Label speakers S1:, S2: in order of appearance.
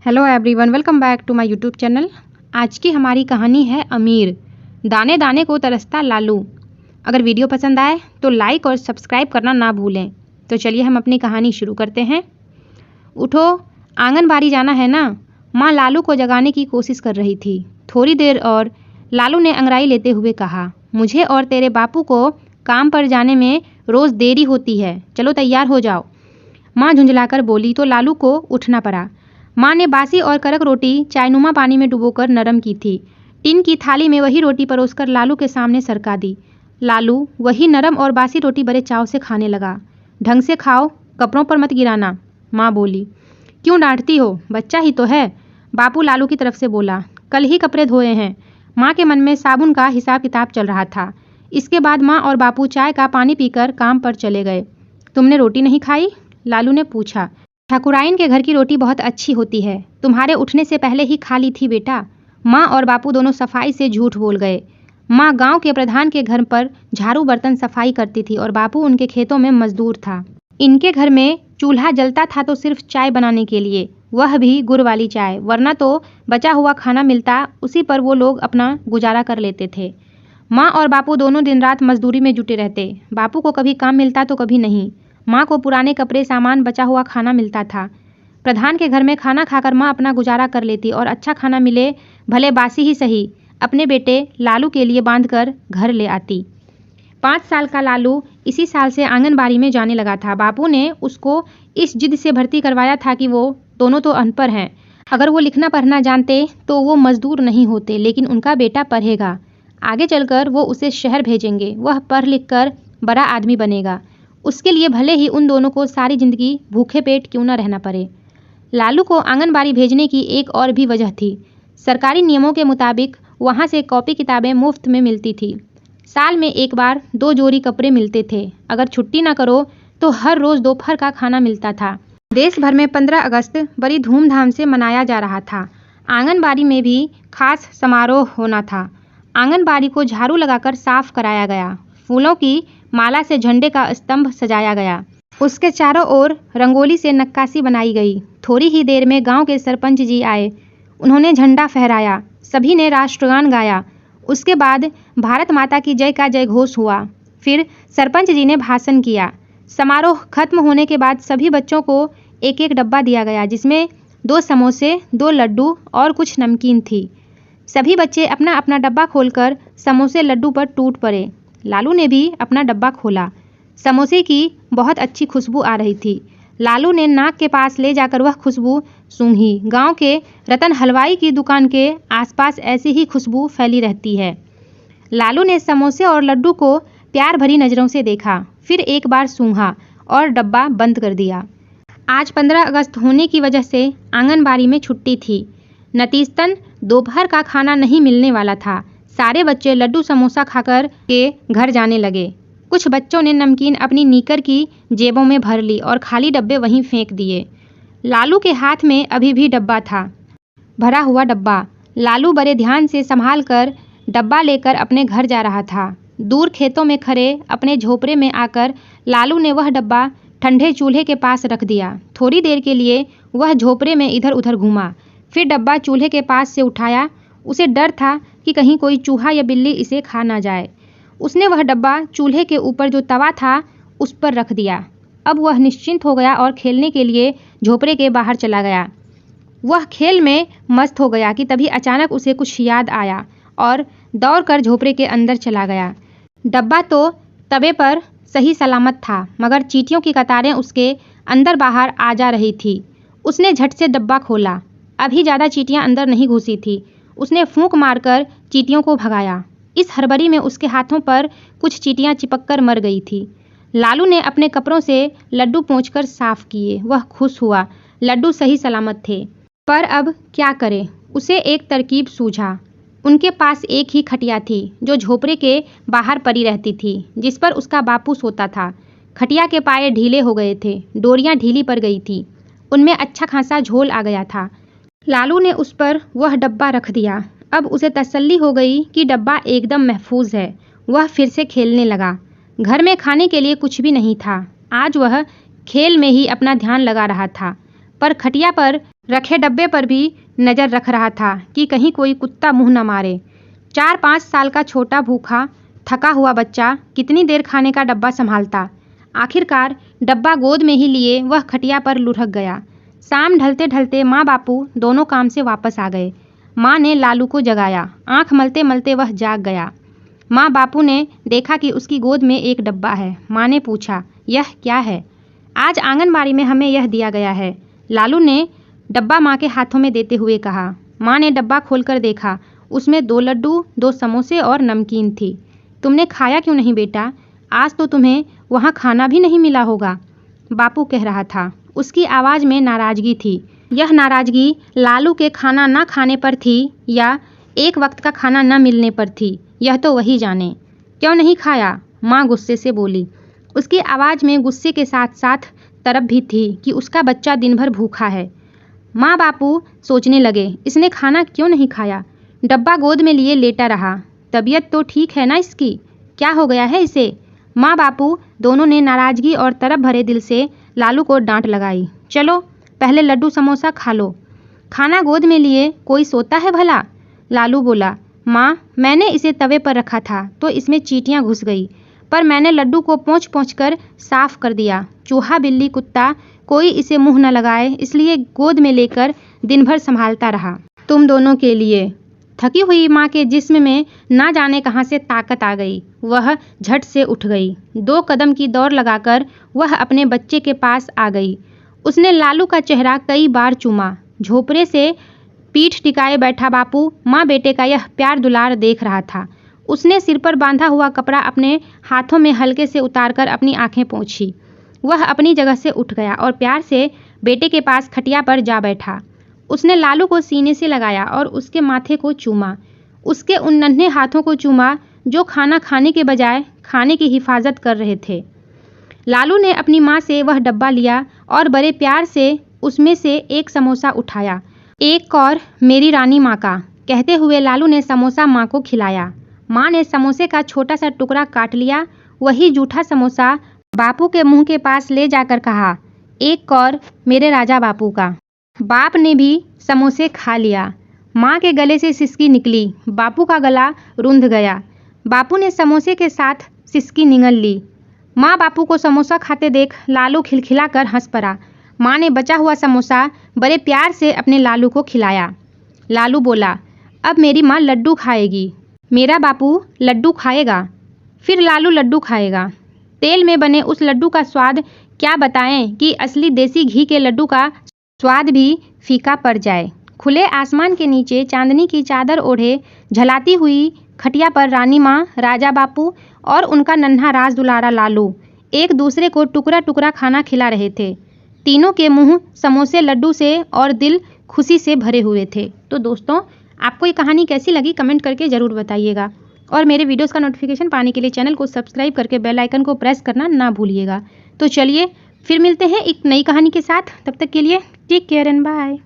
S1: Hello everyone, welcome back to my YouTube channel. आज की हमारी कहानी है अमीर। दाने दाने को तरसता लालू। अगर वीडियो पसंद आए तो लाइक और सब्सक्राइब करना ना भूलें। तो चलिए हम अपनी कहानी शुरू करते हैं। उठो, आंगनबाड़ी जाना है ना। माँ लालू को जगाने की कोशिश कर रही थी। थोड़ी देर और लालू ने अंगड़ाई लेते हुए कहा, मुझे और तेरे बापू को काम पर जाने में रोज़ देरी होती है, चलो तैयार हो जाओ। माँ झुंझलाकर बोली तो लालू को उठना पड़ा। माँ ने बासी और कड़क रोटी चायनुमा पानी में डुबोकर नरम की थी। टिन की थाली में वही रोटी परोसकर लालू के सामने सरका दी। लालू वही नरम और बासी रोटी बड़े चाव से खाने लगा। ढंग से खाओ, कपड़ों पर मत गिराना, माँ बोली। क्यों डांटती हो, बच्चा ही तो है, बापू लालू की तरफ से बोला। कल ही कपड़े धोए हैं। माँ के मन में साबुन का हिसाब किताब चल रहा था। इसके बाद माँ और बापू चाय का पानी पीकर काम पर चले गए। तुमने रोटी नहीं खाई, लालू ने पूछा। ठाकुराइन के घर की रोटी बहुत अच्छी होती है, तुम्हारे उठने से पहले ही खा ली थी बेटा। माँ और बापू दोनों सफाई से झूठ बोल गए। माँ गांव के प्रधान के घर पर झाड़ू बर्तन सफाई करती थी और बापू उनके खेतों में मजदूर था। इनके घर में चूल्हा जलता था तो सिर्फ चाय बनाने के लिए, वह भी गुड़ वाली चाय, वरना तो बचा हुआ खाना मिलता, उसी पर वो लोग अपना गुजारा कर लेते थे। माँ और बापू दोनों दिन रात मजदूरी में जुटे रहते। बापू को कभी काम मिलता तो कभी नहीं। माँ को पुराने कपड़े, सामान, बचा हुआ खाना मिलता था। प्रधान के घर में खाना खाकर माँ अपना गुजारा कर लेती और अच्छा खाना मिले भले बासी ही सही, अपने बेटे लालू के लिए बांधकर घर ले आती। 5 साल का लालू इसी साल से आंगनबाड़ी में जाने लगा था। बापू ने उसको इस जिद से भर्ती करवाया था कि वो दोनों तो अनपढ़ हैं, अगर वो लिखना पढ़ना जानते तो वो मजदूर नहीं होते, लेकिन उनका बेटा पढ़ेगा, आगे चलकर वो उसे शहर भेजेंगे, वह पढ़ लिख कर बड़ा आदमी बनेगा। उसके लिए भले ही उन दोनों को सारी जिंदगी भूखे पेट क्यों न रहना पड़े। लालू को आंगनबाड़ी भेजने की एक और भी वजह थी। सरकारी नियमों के मुताबिक वहाँ से कॉपी किताबें मुफ्त में मिलती थी। साल में एक बार 2 जोड़ी कपड़े मिलते थे। अगर छुट्टी ना करो तो हर रोज़ दोपहर का खाना मिलता था। देश भर में 15 अगस्त बड़ी धूमधाम से मनाया जा रहा था। आंगनबाड़ी में भी खास समारोह होना था। आंगनबाड़ी को झाड़ू लगाकर साफ कराया गया। फूलों की माला से झंडे का स्तंभ सजाया गया। उसके चारों ओर रंगोली से नक्काशी बनाई गई। थोड़ी ही देर में गांव के सरपंच जी आए। उन्होंने झंडा फहराया। सभी ने राष्ट्रगान गाया। उसके बाद भारत माता की जय का जय घोष हुआ। फिर सरपंच जी ने भाषण किया। समारोह खत्म होने के बाद सभी बच्चों को एक एक डब्बा दिया गया, जिसमें 2 समोसे, 2 लड्डू और कुछ नमकीन थी। सभी बच्चे अपना अपना डब्बा खोलकर समोसे लड्डू पर टूट पड़े। लालू ने भी अपना डब्बा खोला। समोसे की बहुत अच्छी खुशबू आ रही थी। लालू ने नाक के पास ले जाकर वह खुशबू सूंघी। गांव के रतन हलवाई की दुकान के आसपास ऐसी ही खुशबू फैली रहती है। लालू ने समोसे और लड्डू को प्यार भरी नज़रों से देखा, फिर एक बार सूंघा और डब्बा बंद कर दिया। आज 15 अगस्त होने की वजह से आंगनबाड़ी में छुट्टी थी। नतीजतन दोपहर का खाना नहीं मिलने वाला था। सारे बच्चे लड्डू समोसा खाकर के घर जाने लगे। कुछ बच्चों ने नमकीन अपनी नीकर की जेबों में भर ली और खाली डब्बे वहीं फेंक दिए। लालू के हाथ में अभी भी डब्बा था, भरा हुआ डब्बा। लालू बड़े ध्यान से संभाल कर डब्बा लेकर अपने घर जा रहा था। दूर खेतों में खड़े अपने झोपड़े में आकर लालू ने वह डब्बा ठंडे चूल्हे के पास रख दिया। थोड़ी देर के लिए वह झोपड़े में इधर उधर घूमा, फिर डब्बा चूल्हे के पास से उठाया। उसे डर था कि कहीं कोई चूहा या बिल्ली इसे खा ना जाए। उसने वह डब्बा चूल्हे के ऊपर जो तवा था उस पर रख दिया। अब वह निश्चिंत हो गया और खेलने के लिए झोपड़े के बाहर चला गया। वह खेल में मस्त हो गया कि तभी अचानक उसे कुछ याद आया और दौड़कर झोपड़े के अंदर चला गया। डब्बा तो तवे पर सही सलामत था, मगर चींटियों की कतारें उसके अंदर बाहर आ जा रही थी। उसने झट से डब्बा खोला। अभी ज़्यादा चींटियाँ अंदर नहीं घुसी थी। उसने फूंक मारकर चींटियों को भगाया। इस हड़बड़ी में उसके हाथों पर कुछ चींटियां चिपककर मर गई थी। लालू ने अपने कपड़ों से लड्डू पोंछकर साफ किए। वह खुश हुआ, लड्डू सही सलामत थे। पर अब क्या करे, उसे एक तरकीब सूझा। उनके पास एक ही खटिया थी जो झोपड़े के बाहर पड़ी रहती थी, जिस पर उसका बापू सोता था। खटिया के पाए ढीले हो गए थे, डोरियां ढीली पड़ गई थी, उनमें अच्छा खासा झोल आ गया था। लालू ने उस पर वह डब्बा रख दिया। अब उसे तसल्ली हो गई कि डब्बा एकदम महफूज है। वह फिर से खेलने लगा। घर में खाने के लिए कुछ भी नहीं था। आज वह खेल में ही अपना ध्यान लगा रहा था। पर खटिया पर रखे डब्बे पर भी नज़र रख रहा था कि कहीं कोई कुत्ता मुंह न मारे। 4-5 साल का छोटा भूखा थका हुआ बच्चा कितनी देर खाने का डब्बा संभालता। आखिरकार डब्बा गोद में ही लिए वह खटिया पर लुढ़क गया। शाम ढलते ढलते माँ बापू दोनों काम से वापस आ गए। माँ ने लालू को जगाया। आंख मलते मलते वह जाग गया। माँ बापू ने देखा कि उसकी गोद में एक डब्बा है। माँ ने पूछा, यह क्या है? आज आंगनबाड़ी में हमें यह दिया गया है, लालू ने डब्बा माँ के हाथों में देते हुए कहा। माँ ने डब्बा खोलकर देखा। उसमें 2 लड्डू, 2 समोसे और नमकीन थी। तुमने खाया क्यों नहीं बेटा? आज तो तुम्हें वहाँ खाना भी नहीं मिला होगा, बापू कह रहा था। उसकी आवाज़ में नाराज़गी थी। यह नाराज़गी लालू के खाना न खाने पर थी या एक वक्त का खाना न मिलने पर थी, यह तो वही जाने। क्यों नहीं खाया? माँ गुस्से से बोली। उसकी आवाज़ में गुस्से के साथ साथ तरफ भी थी कि उसका बच्चा दिन भर भूखा है। माँ बापू सोचने लगे, इसने खाना क्यों नहीं खाया? डब्बा गोद में लिए लेटा रहा। तबीयत तो ठीक है ना इसकी? क्या हो गया है इसे? माँ बापू दोनों ने नाराज़गी और तरफ भरे दिल से लालू को डांट लगाई। चलो पहले लड्डू समोसा खा लो। खाना गोद में लिए कोई सोता है भला? लालू बोला। माँ, मैंने इसे तवे पर रखा था तो इसमें चींटियाँ घुस गई, पर मैंने लड्डू को पोंछ पोंछ कर साफ कर दिया। चूहा बिल्ली कुत्ता कोई इसे मुंह न लगाए, इसलिए गोद में लेकर दिन भर संभालता रहा। तुम दोनों के लिए। थकी हुई माँ के जिस्म में ना जाने कहाँ से ताकत आ गई। वह झट से उठ गई। 2 कदम की दौड़ लगाकर वह अपने बच्चे के पास आ गई। उसने लालू का चेहरा कई बार चूमा। झोपड़े से पीठ टिकाए बैठा बापू माँ बेटे का यह प्यार दुलार देख रहा था। उसने सिर पर बांधा हुआ कपड़ा अपने हाथों में हल्के से उतारकर अपनी आंखें पोंछी। वह अपनी जगह से उठ गया और प्यार से बेटे के पास खटिया पर जा बैठा। उसने लालू को सीने से लगाया और उसके माथे को चूमा। उसके उन नन्हे हाथों को चूमा जो खाना खाने के बजाय खाने की हिफाजत कर रहे थे। लालू ने अपनी माँ से वह डब्बा लिया और बड़े प्यार से उसमें से एक समोसा उठाया। एक और मेरी रानी माँ का, कहते हुए लालू ने समोसा माँ को खिलाया। माँ ने समोसे का छोटा सा टुकड़ा काट लिया। वही जूठा समोसा बापू के मुंह के पास ले जाकर कहा, एक और मेरे राजा बापू का। बाप ने भी समोसे खा लिया। माँ के गले से सिसकी निकली। बापू का गला रुंध गया। बापू ने समोसे के साथ सिसकी निगल ली। माँ बापू को समोसा खाते देख लालू खिलखिलाकर हंस पड़ा। माँ ने बचा हुआ समोसा बड़े प्यार से अपने लालू को खिलाया। लालू बोला, अब मेरी माँ लड्डू खाएगी। मेरा बापू लड्डू खाएगा। फिर लालू लड्डू खाएगा। तेल में बने उस लड्डू का स्वाद क्या बताएं कि असली देसी घी के लड्डू का स्वाद भी फीका पड़ जाए। खुले आसमान के नीचे चांदनी की चादर ओढ़े झलाती हुई खटिया पर रानी माँ, राजा बापू और उनका नन्हा राज दुलारा लालू एक दूसरे को टुकड़ा टुकड़ा खाना खिला रहे थे। तीनों के मुंह समोसे, लड्डू से और दिल खुशी से भरे हुए थे। तो दोस्तों, आपको ये कहानी कैसी लगी कमेंट करके ज़रूर बताइएगा और मेरे वीडियोस का नोटिफिकेशन पाने के लिए चैनल को सब्सक्राइब करके बेल आइकन को प्रेस करना ना भूलिएगा। तो चलिए फिर मिलते हैं एक नई कहानी के साथ। तब तक के लिए टेक केयर एंड बाय।